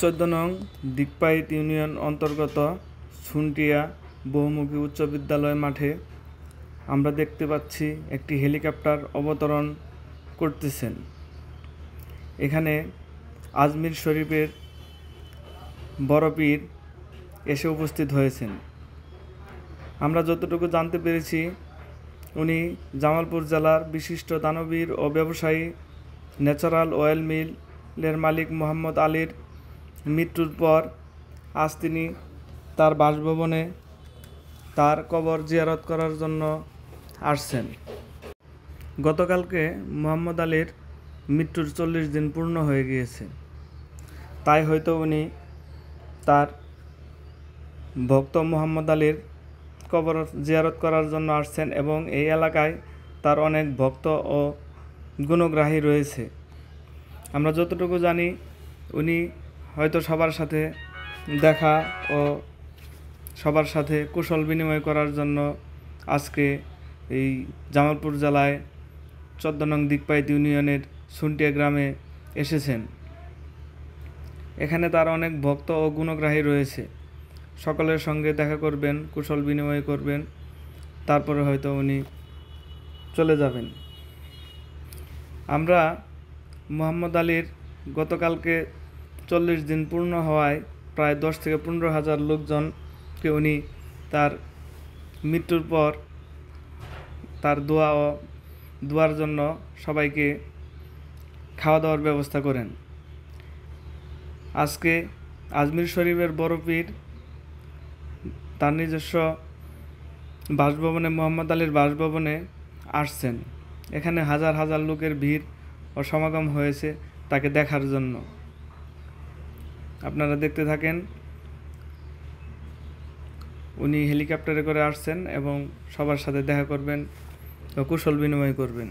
14 নং দিকপাইত ইউনিয়ন অন্তর্গত সুনটিয়া বহুমুখী উচ্চ বিদ্যালয় মাঠে আমরা দেখতে পাচ্ছি একটি হেলিকপ্টার অবতরণ করতেছেন। এখানে আজমির শরীফের বড় পীর এসে উপস্থিত হয়েছেন। আমরা যতটুকু জানতে পেরেছি, উনি জামালপুর জেলার বিশিষ্ট দানবীর ও ব্যবসায়ী ন্যাচারাল অয়েল মিলের মালিক মোহাম্মদ আলীর মৃত্যুর পর আজ তিনি তার বাসভবনে তার কবর জিয়ারত করার জন্য আসছেন। গতকালকে মোহাম্মদ আলীর মৃত্যুর 40 দিন পূর্ণ হয়ে গিয়েছে, তাই হয়তো উনি তার ভক্ত মোহাম্মদ আলীর কবর জিয়ারত করার জন্য আসছেন এবং এই এলাকায় তার অনেক ভক্ত ও গুণগ্রাহী রয়েছে। আমরা যতটুকু জানি, উনি হয়তো সবার সাথে দেখা ও সবার সাথে কুশল বিনিময় করার জন্য আজকে এই জামালপুর জেলায় 14 নং দিকপাইত ইউনিয়নের সুনটিয়া গ্রামে এসেছেন। এখানে তার অনেক ভক্ত ও গুণগ্রাহী রয়েছে। সকলের সঙ্গে দেখা করবেন, কুশল বিনিময় করবেন, তারপরে হয়তো উনি চলে যাবেন। আমরা মোহাম্মদ আলীর গতকালকে 40 দিন পূর্ণ হওয়ায় প্রায় 10 থেকে 15 হাজার লোকজনকে উনি তার মৃত্যুর পর তার দোয়ার জন্য সবাইকে খাওয়া দাওয়ার ব্যবস্থা করেন। আজকে আজমির শরীফের বড় পীর তার নিজস্ব বাসভবনে, মোহাম্মদ আলীর বাসভবনে আসছেন। এখানে হাজার হাজার লোকের ভিড় ও সমাগম হয়েছে তাকে দেখার জন্য। আপনারা দেখতে থাকেন। উনি হেলিকপ্টারে করে আসছেন এবং সবার সাথে দেখা করবেন ও কুশল বিনিময় করবেন।